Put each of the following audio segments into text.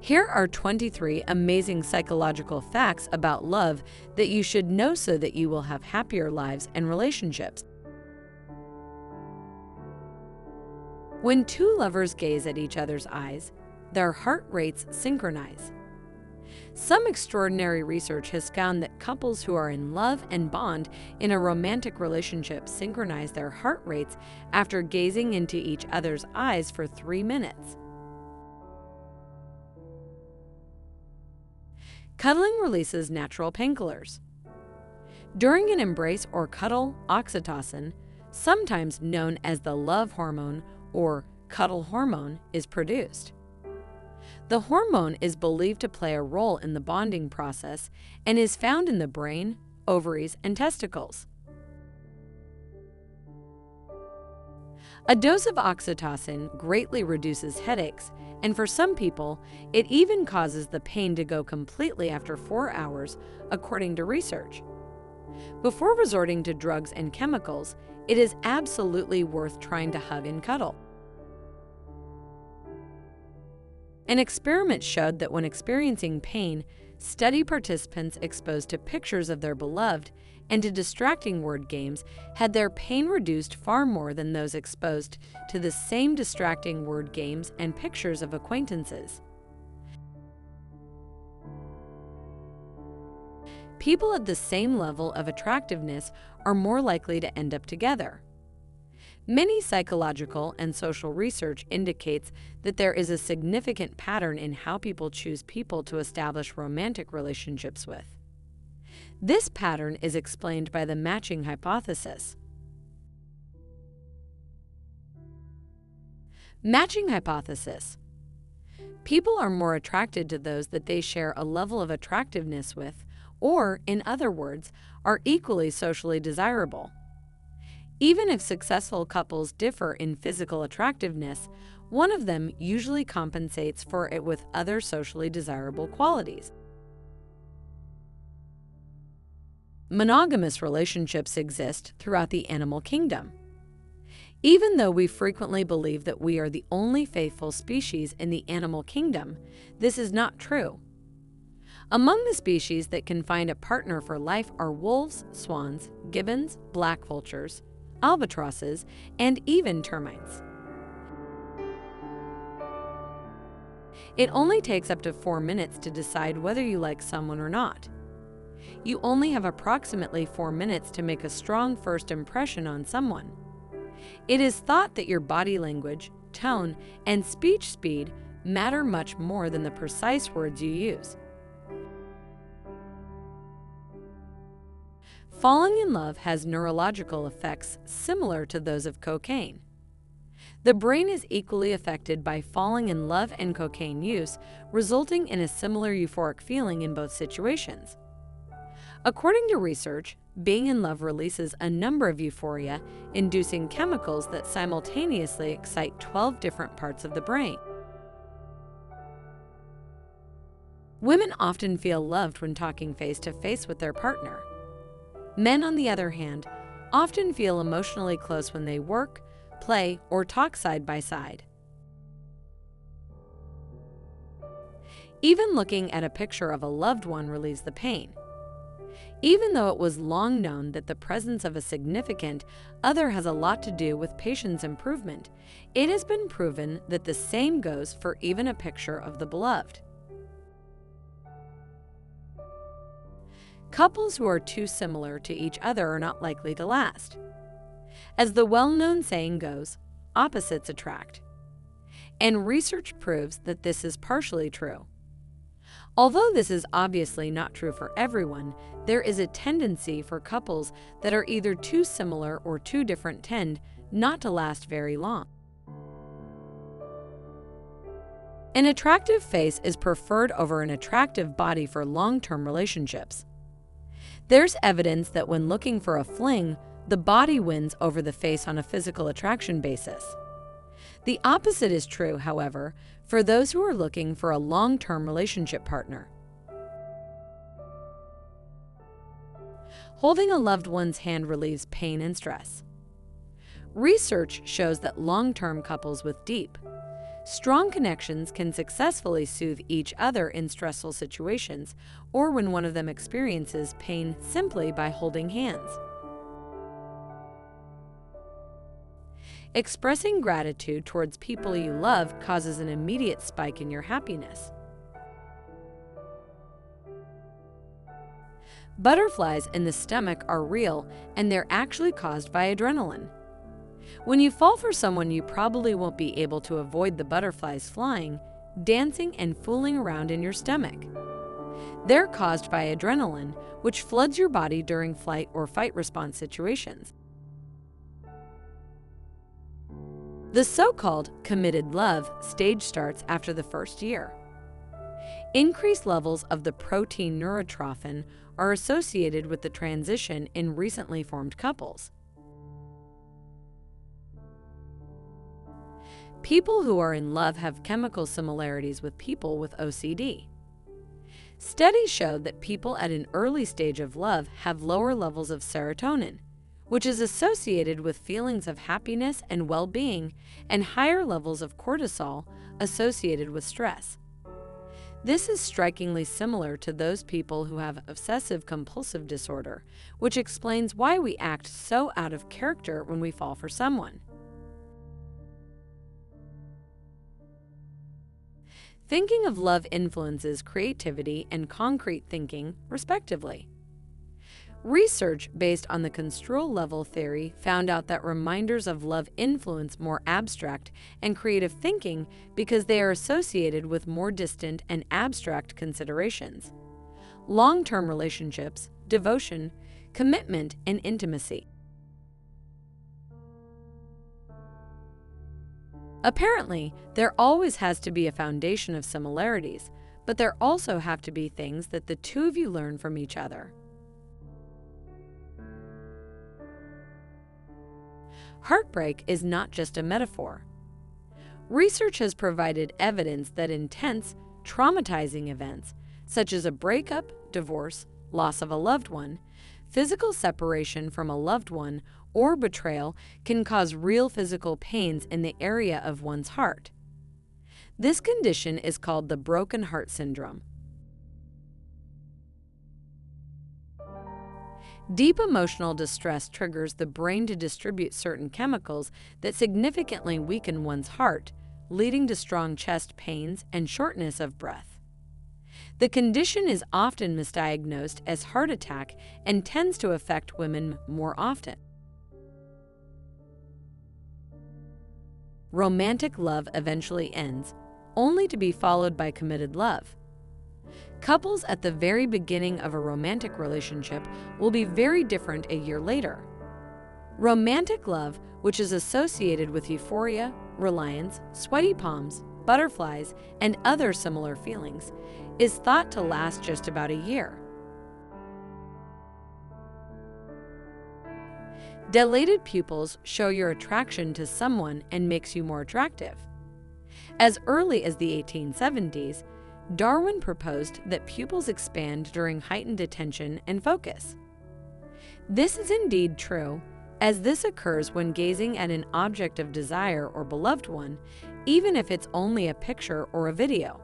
Here are 23 amazing psychological facts about love that you should know so that you will have happier lives and relationships. When two lovers gaze at each other's eyes, their heart rates synchronize. Some extraordinary research has found that couples who are in love and bond in a romantic relationship synchronize their heart rates after gazing into each other's eyes for 3 minutes. Cuddling releases natural painkillers. During an embrace or cuddle, oxytocin, sometimes known as the love hormone or cuddle hormone, is produced. The hormone is believed to play a role in the bonding process and is found in the brain, ovaries, and testicles. A dose of oxytocin greatly reduces headaches, and for some people, it even causes the pain to go completely after 4 hours, according to research. Before resorting to drugs and chemicals, it is absolutely worth trying to hug and cuddle. An experiment showed that when experiencing pain, study participants exposed to pictures of their beloved and to distracting word games had their pain reduced far more than those exposed to the same distracting word games and pictures of acquaintances. People at the same level of attractiveness are more likely to end up together. Many psychological and social research indicates that there is a significant pattern in how people choose people to establish romantic relationships with. This pattern is explained by the matching hypothesis. Matching hypothesis. People are more attracted to those that they share a level of attractiveness with, or, in other words, are equally socially desirable. Even if successful couples differ in physical attractiveness, one of them usually compensates for it with other socially desirable qualities. Monogamous relationships exist throughout the animal kingdom. Even though we frequently believe that we are the only faithful species in the animal kingdom, this is not true. Among the species that can find a partner for life are wolves, swans, gibbons, black vultures, albatrosses, and even termites. It only takes up to 4 minutes to decide whether you like someone or not. You only have approximately 4 minutes to make a strong first impression on someone. It is thought that your body language, tone, and speech speed matter much more than the precise words you use. Falling in love has neurological effects similar to those of cocaine. The brain is equally affected by falling in love and cocaine use, resulting in a similar euphoric feeling in both situations. According to research, being in love releases a number of euphoria-inducing chemicals that simultaneously excite 12 different parts of the brain. Women often feel loved when talking face-to-face with their partner. Men, on the other hand, often feel emotionally close when they work, play, or talk side by side. Even looking at a picture of a loved one relieves the pain. Even though it was long known that the presence of a significant other has a lot to do with patients' improvement, it has been proven that the same goes for even a picture of the beloved. Couples who are too similar to each other are not likely to last. As the well-known saying goes, opposites attract. And research proves that this is partially true. Although this is obviously not true for everyone, there is a tendency for couples that are either too similar or too different tend not to last very long. An attractive face is preferred over an attractive body for long-term relationships. There's evidence that when looking for a fling, the body wins over the face on a physical attraction basis. The opposite is true, however, for those who are looking for a long-term relationship partner. Holding a loved one's hand relieves pain and stress. Research shows that long-term couples with deep, Strong connections can successfully soothe each other in stressful situations or when one of them experiences pain simply by holding hands. Expressing gratitude towards people you love causes an immediate spike in your happiness. Butterflies in the stomach are real, and they're actually caused by adrenaline. When you fall for someone, you probably won't be able to avoid the butterflies flying, dancing, and fooling around in your stomach. They're caused by adrenaline, which floods your body during flight or fight response situations. The so-called committed love stage starts after the first year. Increased levels of the protein neurotrophin are associated with the transition in recently formed couples. People who are in love have chemical similarities with people with OCD. Studies showed that people at an early stage of love have lower levels of serotonin, which is associated with feelings of happiness and well-being, and higher levels of cortisol associated with stress. This is strikingly similar to those people who have obsessive-compulsive disorder, which explains why we act so out of character when we fall for someone. Thinking of love influences creativity and concrete thinking, respectively. Research based on the construal level theory found out that reminders of love influence more abstract and creative thinking because they are associated with more distant and abstract considerations: long-term relationships, devotion, commitment, and intimacy. Apparently, there always has to be a foundation of similarities, but there also have to be things that the two of you learn from each other. Heartbreak is not just a metaphor. Research has provided evidence that intense, traumatizing events, such as a breakup, divorce, loss of a loved one, physical separation from a loved one, or betrayal, can cause real physical pains in the area of one's heart. This condition is called the broken heart syndrome. Deep emotional distress triggers the brain to distribute certain chemicals that significantly weaken one's heart, leading to strong chest pains and shortness of breath. The condition is often misdiagnosed as heart attack and tends to affect women more often. Romantic love eventually ends, only to be followed by committed love. Couples at the very beginning of a romantic relationship will be very different a year later. Romantic love, which is associated with euphoria, reliance, sweaty palms, butterflies, and other similar feelings, is thought to last just about a year. Dilated pupils show your attraction to someone and makes you more attractive. As early as the 1870s, Darwin proposed that pupils expand during heightened attention and focus. This is indeed true, as this occurs when gazing at an object of desire or beloved one, even if it's only a picture or a video.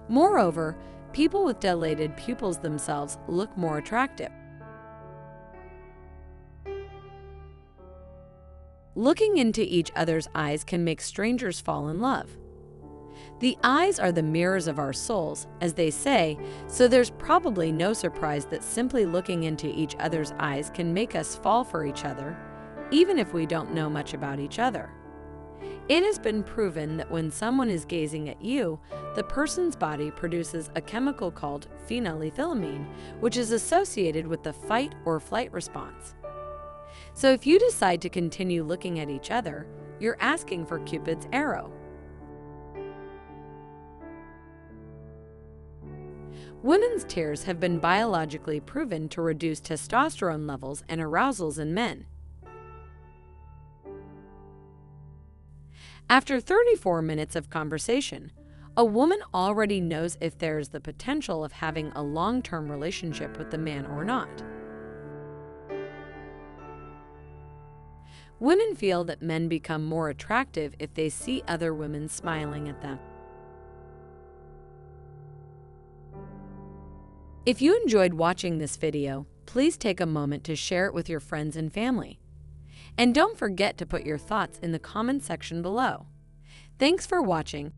Moreover, people with dilated pupils themselves look more attractive. Looking into each other's eyes can make strangers fall in love. The eyes are the mirrors of our souls, as they say, so there's probably no surprise that simply looking into each other's eyes can make us fall for each other, even if we don't know much about each other. It has been proven that when someone is gazing at you, the person's body produces a chemical called phenylethylamine, which is associated with the fight or flight response. So if you decide to continue looking at each other, you're asking for Cupid's arrow. Women's tears have been biologically proven to reduce testosterone levels and arousals in men. After 34 minutes of conversation, a woman already knows if there is the potential of having a long-term relationship with the man or not. Women feel that men become more attractive if they see other women smiling at them. If you enjoyed watching this video, please take a moment to share it with your friends and family. And don't forget to put your thoughts in the comment section below. Thanks for watching.